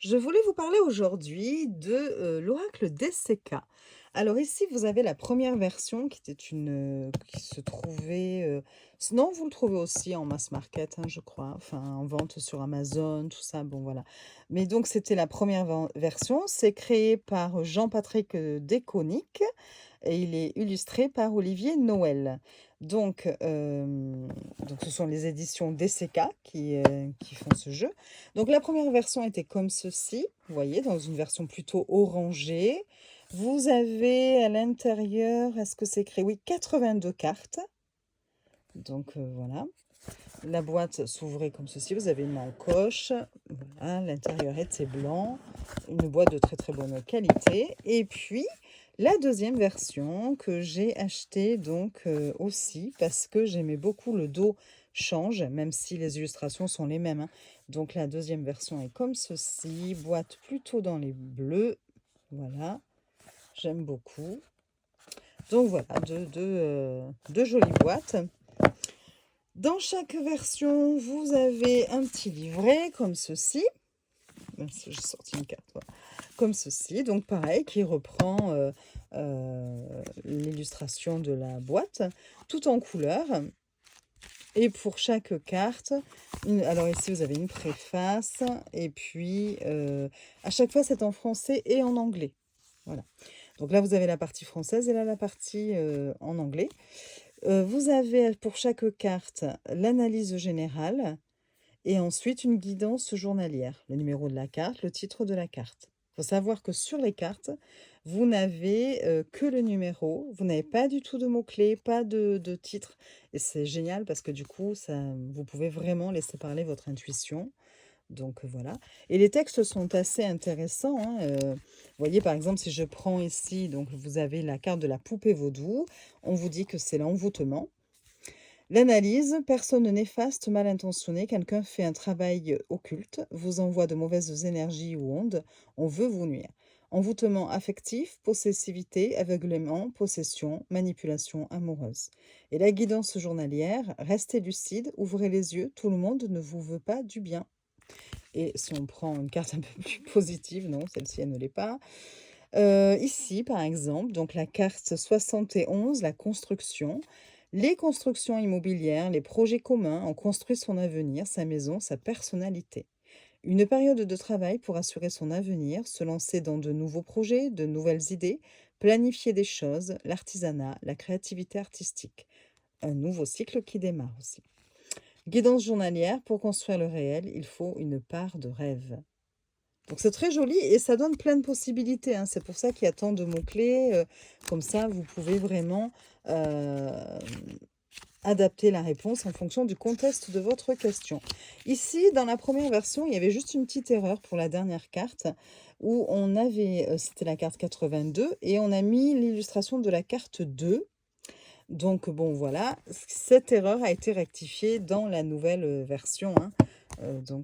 Je voulais vous parler aujourd'hui de, l'oracle DCK. Alors ici, vous avez la première version qui était qui se trouvait, non, vous le trouvez aussi en mass market, hein, je crois, enfin en vente sur Amazon, tout ça, bon voilà. Mais donc c'était la première version, c'est créé par Jean-Patrick, Déconnick et il est illustré par Olivier Noël. Donc, donc ce sont les éditions DCK qui font ce jeu. Donc la première version était comme ceci, vous voyez, dans une version plutôt orangée. Vous avez à l'intérieur, est-ce que c'est écrit? Oui, 82 cartes. Donc voilà. La boîte s'ouvrait comme ceci. Vous avez une encoche. Voilà, l'intérieur était blanc. Une boîte de très très bonne qualité. Et puis la deuxième version que j'ai achetée donc aussi parce que j'aimais beaucoup le dos change, même si les illustrations sont les mêmes, hein. Donc la deuxième version est comme ceci. Boîte plutôt dans les bleus. Voilà, j'aime beaucoup. Donc voilà, deux jolies boîtes. Dans chaque version, vous avez un petit livret comme ceci. Même si j'ai sorti une carte, voilà. Comme ceci. Donc pareil, qui reprend l'illustration de la boîte, tout en couleur. Et pour chaque carte, alors ici vous avez une préface. Et puis à chaque fois c'est en français et en anglais. Voilà. Donc là vous avez la partie française et là la partie en anglais. Vous avez pour chaque carte l'analyse générale et ensuite une guidance journalière. Le numéro de la carte, le titre de la carte. Il faut savoir que sur les cartes, vous n'avez que le numéro, vous n'avez pas du tout de mots-clés, pas de titre. Et c'est génial parce que du coup, vous pouvez vraiment laisser parler votre intuition. Donc voilà. Et les textes sont assez intéressants, hein. Vous voyez, par exemple, si je prends ici, donc vous avez la carte de la poupée vaudou, on vous dit que c'est l'envoûtement. L'analyse, personne néfaste, mal intentionné, quelqu'un fait un travail occulte, vous envoie de mauvaises énergies ou ondes, on veut vous nuire. Envoûtement affectif, possessivité, aveuglement, possession, manipulation amoureuse. Et la guidance journalière, restez lucide, ouvrez les yeux, tout le monde ne vous veut pas du bien. Et si on prend une carte un peu plus positive, non, celle-ci, elle ne l'est pas. Ici, par exemple, donc la carte 71, la construction. Les constructions immobilières, les projets communs, on construit son avenir, sa maison, sa personnalité. Une période de travail pour assurer son avenir, se lancer dans de nouveaux projets, de nouvelles idées, planifier des choses, l'artisanat, la créativité artistique. Un nouveau cycle qui démarre aussi. Guidance journalière, pour construire le réel, il faut une part de rêve. Donc c'est très joli et ça donne plein de possibilités, hein. C'est pour ça qu'il y a tant de mots-clés. Comme ça, vous pouvez vraiment adapter la réponse en fonction du contexte de votre question. Ici, dans la première version, il y avait juste une petite erreur pour la dernière carte où on avait, c'était la carte 82 et on a mis l'illustration de la carte 2. Donc bon, voilà, cette erreur a été rectifiée dans la nouvelle version, hein. Bon.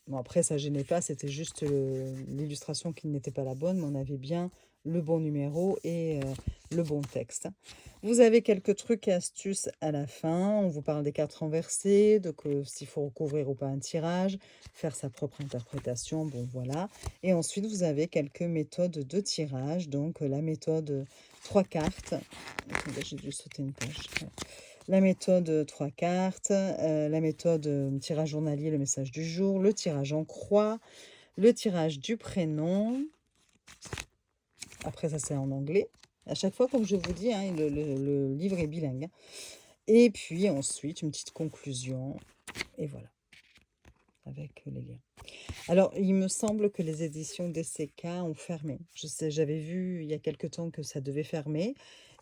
Bon, après, ça gênait pas, c'était juste l'illustration qui n'était pas la bonne, mais on avait bien le bon numéro et le bon texte. Vous avez quelques trucs et astuces à la fin. On vous parle des cartes renversées, de s'il faut recouvrir ou pas un tirage, faire sa propre interprétation, bon voilà. Et ensuite, vous avez quelques méthodes de tirage. Donc, la méthode 3 cartes. Attendez, j'ai dû sauter une page. La méthode 3 cartes, la méthode tirage journalier, le message du jour, le tirage en croix, le tirage du prénom. Après, ça, c'est en anglais. À chaque fois, comme je vous dis, hein, le livre est bilingue, hein. Et puis ensuite, une petite conclusion. Et voilà, avec les liens. Alors, il me semble que les éditions DCK ont fermé. Je sais, j'avais vu il y a quelque temps que ça devait fermer.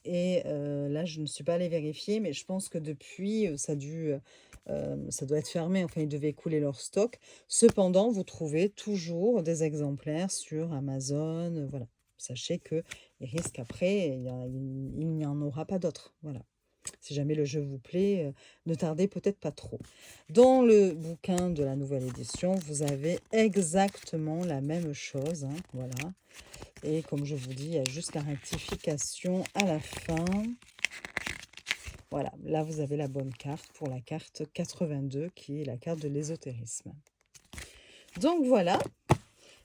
Et là, je ne suis pas allée vérifier, mais je pense que depuis, ça doit être fermé. Enfin, ils devaient écouler leur stock. Cependant, vous trouvez toujours des exemplaires sur Amazon. Voilà. Sachez qu'il risque après, il n'y en aura pas d'autres. Voilà. Si jamais le jeu vous plaît, ne tardez peut-être pas trop. Dans le bouquin de la nouvelle édition, vous avez exactement la même chose, hein, voilà. Et comme je vous dis, il y a juste la rectification à la fin. Voilà, là vous avez la bonne carte pour la carte 82 qui est la carte de l'ésotérisme. Donc voilà,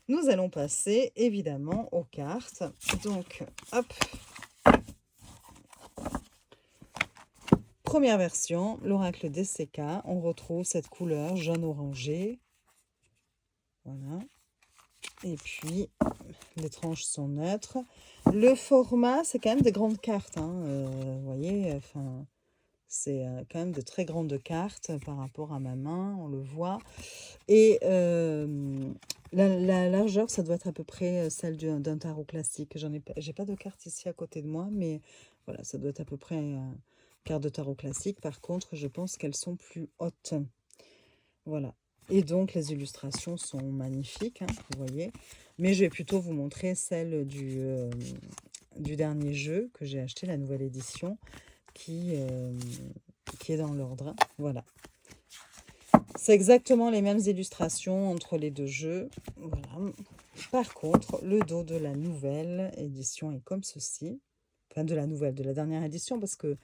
Nous allons passer évidemment aux cartes. Donc, hop, première version, l'oracle DCK. On retrouve cette couleur jaune-orangé. Voilà. Et puis, les tranches sont neutres. Le format, c'est quand même des grandes cartes. Hein. Vous voyez, enfin, c'est quand même de très grandes cartes par rapport à ma main, on le voit. Et la largeur, ça doit être à peu près celle d'un tarot classique. J'ai pas de carte ici à côté de moi, mais voilà, ça doit être à peu près carte de tarot classique. Par contre, je pense qu'elles sont plus hautes. Voilà. Et donc, les illustrations sont magnifiques, hein, vous voyez. Mais je vais plutôt vous montrer celle du dernier jeu que j'ai acheté, la nouvelle édition, qui est dans l'ordre. Hein. Voilà. C'est exactement les mêmes illustrations entre les deux jeux. Voilà. Par contre, le dos de la nouvelle édition est comme ceci. Enfin, de la dernière édition, parce que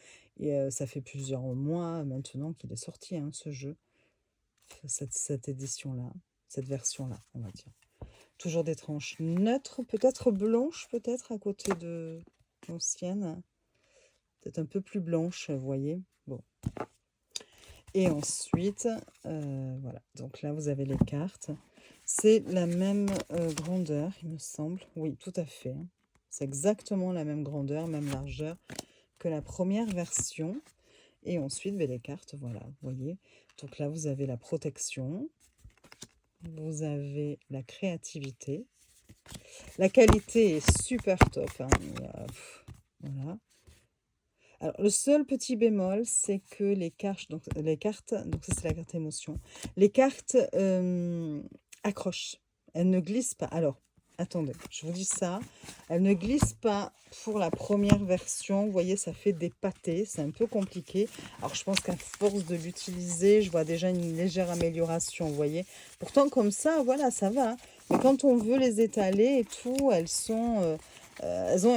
ça fait plusieurs mois maintenant qu'il est sorti, hein, ce jeu. Cette édition-là, cette version-là, on va dire. Toujours des tranches neutres, peut-être blanches, peut-être à côté de l'ancienne. Peut-être un peu plus blanche, vous voyez. Bon. Et ensuite, voilà. Donc là, vous avez les cartes. C'est la même grandeur, il me semble. Oui, tout à fait. Hein. C'est exactement la même grandeur, même largeur que la première version. Et ensuite, les cartes, voilà, vous voyez. Donc là, vous avez la protection. Vous avez la créativité. La qualité est super top. Hein. Voilà. Alors, le seul petit bémol, c'est que les cartes, donc ça c'est la carte émotion, les cartes accrochent. Elles ne glissent pas. Alors, attendez, je vous dis ça. Elles ne glissent pas pour la première version. Vous voyez, ça fait des pâtés. C'est un peu compliqué. Alors, je pense qu'à force de l'utiliser, je vois déjà une légère amélioration, vous voyez. Pourtant, comme ça, voilà, ça va. Hein. Mais quand on veut les étaler et tout, elles ont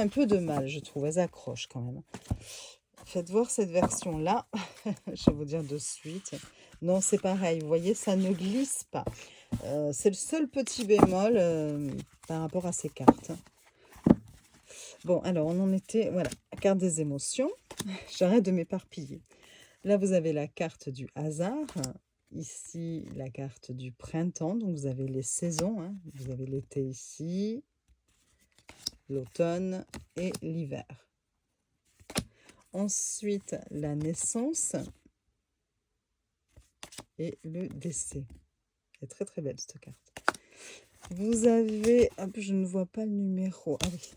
un peu de mal, je trouve. Elles accrochent quand même. Faites voir cette version-là. Je vais vous dire de suite. Non, c'est pareil. Vous voyez, ça ne glisse pas. C'est le seul petit bémol par rapport à ces cartes. Bon, alors, on en était... Voilà, carte des émotions. J'arrête de m'éparpiller. Là, vous avez la carte du hasard. Ici, la carte du printemps. Donc, vous avez les saisons. Hein. Vous avez l'été ici, l'automne et l'hiver. Ensuite, la naissance et le décès. Elle est très très belle cette carte. Vous avez... Hop, je ne vois pas le numéro. Ah oui.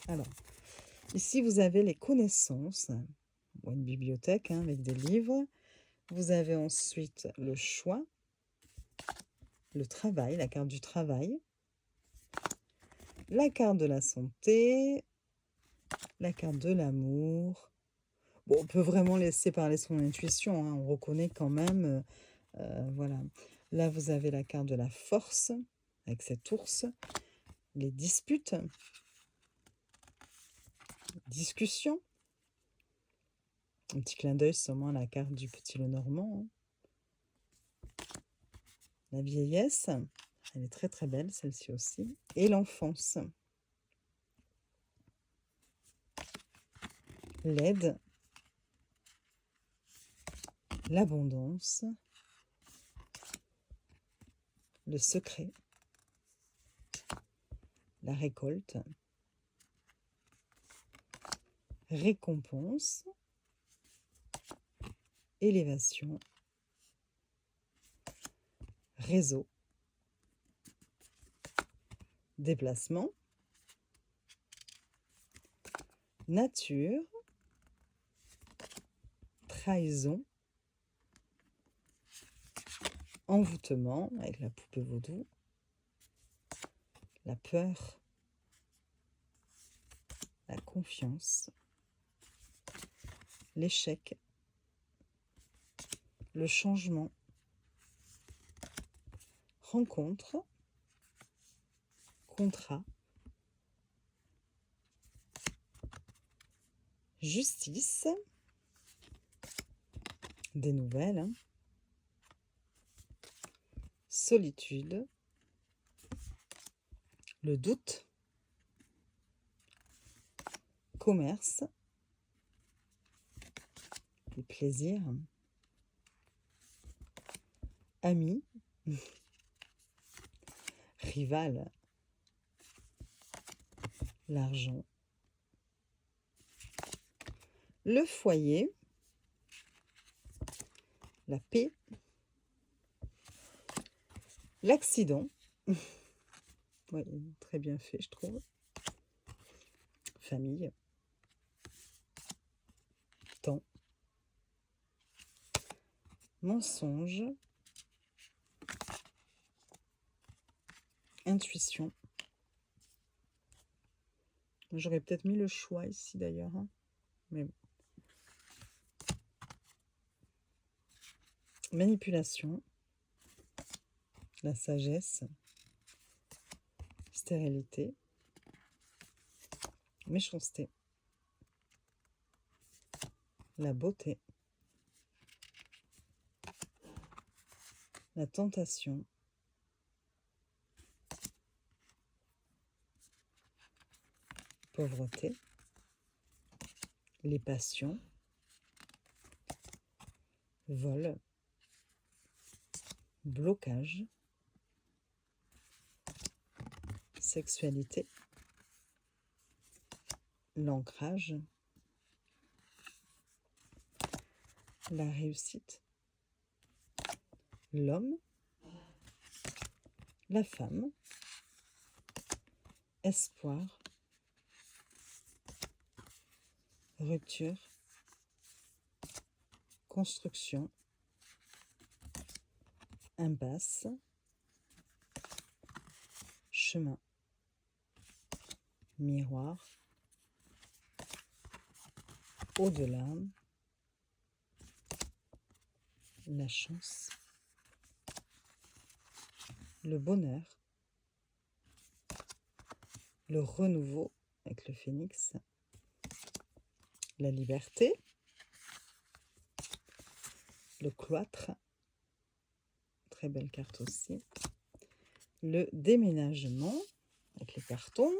Alors, ici, vous avez les connaissances. Bon, une bibliothèque hein, avec des livres. Vous avez ensuite le choix, le travail, la carte du travail, la carte de la santé, la carte de l'amour. Bon, on peut vraiment laisser parler son intuition. Hein, on reconnaît quand même... voilà. Là, vous avez la carte de la force, avec cet ours. Les disputes. Discussion. Un petit clin d'œil sûrement à la carte du petit Lenormand. Hein. La vieillesse. Elle est très très belle, celle-ci aussi. Et l'enfance. L'aide. L'abondance. Le secret. La récolte. Récompense. Élévation. Réseau. Déplacement. Nature. Trahison. Envoûtement avec la poupée vaudou. La peur. La confiance. L'échec. Le changement. Rencontre. Contrat. Justice. Des nouvelles. Hein. Solitude. le doute, commerce, les plaisirs, amis, rival, l'argent, le foyer, la paix, l'accident, ouais, très bien fait je trouve, famille, temps, mensonge, intuition. J'aurais peut-être mis le choix ici d'ailleurs, hein, mais bon. Manipulation, la sagesse, stérilité, méchanceté, la beauté, la tentation, pauvreté, les passions, vol, blocage, sexualité, l'ancrage, la réussite, l'homme, la femme, espoir, rupture, construction, impasse, chemin, miroir, au-delà, la chance, le bonheur, le renouveau avec le phénix, la liberté, le cloître, très belle carte aussi, le déménagement avec les cartons,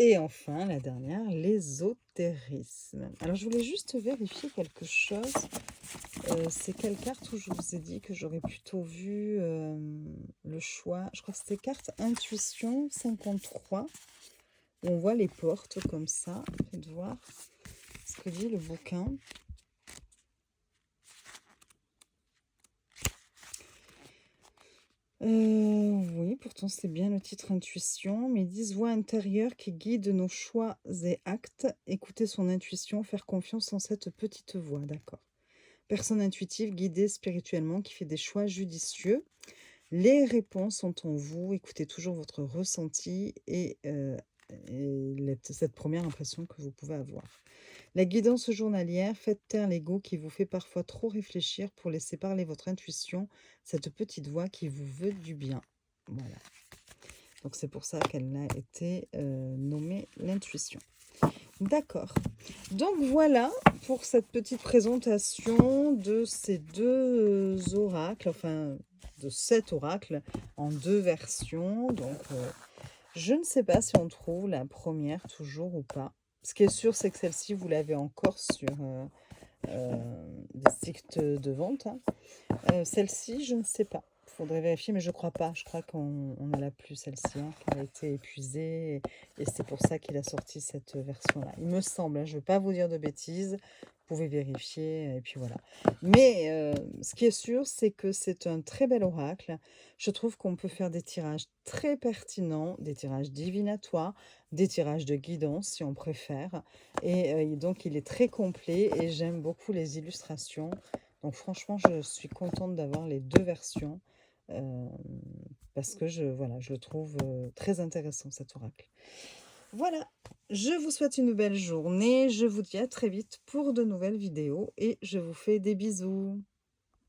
et enfin la dernière, l'ésotérisme. Alors je voulais juste vérifier quelque chose. C'est quelle carte où je vous ai dit que j'aurais plutôt vu le choix, je crois que c'était carte intuition 53, où on voit les portes comme ça. Faites voir ce que dit le bouquin. Oui, pourtant c'est bien le titre intuition, mais ils disent voix intérieure qui guide nos choix et actes, écouter son intuition, faire confiance en cette petite voix, d'accord. Personne intuitive, guidée spirituellement, qui fait des choix judicieux. Les réponses sont en vous, écoutez toujours votre ressenti et cette première impression que vous pouvez avoir. La guidance journalière, faites taire l'ego qui vous fait parfois trop réfléchir pour laisser parler votre intuition, cette petite voix qui vous veut du bien. Voilà. Donc c'est pour ça qu'elle a été nommée l'intuition. D'accord. Donc voilà pour cette petite présentation de ces deux oracles, enfin de cet oracle en deux versions. Donc je ne sais pas si on trouve la première toujours ou pas. Ce qui est sûr, c'est que celle-ci, vous l'avez encore sur des sites de vente. Hein. Celle-ci, je ne sais pas. Il faudrait vérifier, mais je crois pas. Je crois qu'on ne l'a plus, celle-ci, hein, qu'elle a été épuisée. Et c'est pour ça qu'il a sorti cette version-là. Il me semble, hein, je ne veux pas vous dire de bêtises. Vous pouvez vérifier, et puis voilà. Mais ce qui est sûr, c'est que c'est un très bel oracle. Je trouve qu'on peut faire des tirages très pertinents, des tirages divinatoires, des tirages de guidance, si on préfère. Et donc, il est très complet et j'aime beaucoup les illustrations. Donc franchement, je suis contente d'avoir les deux versions parce que voilà, je le trouve très intéressant cet oracle. Voilà, je vous souhaite une belle journée, je vous dis à très vite pour de nouvelles vidéos et je vous fais des bisous.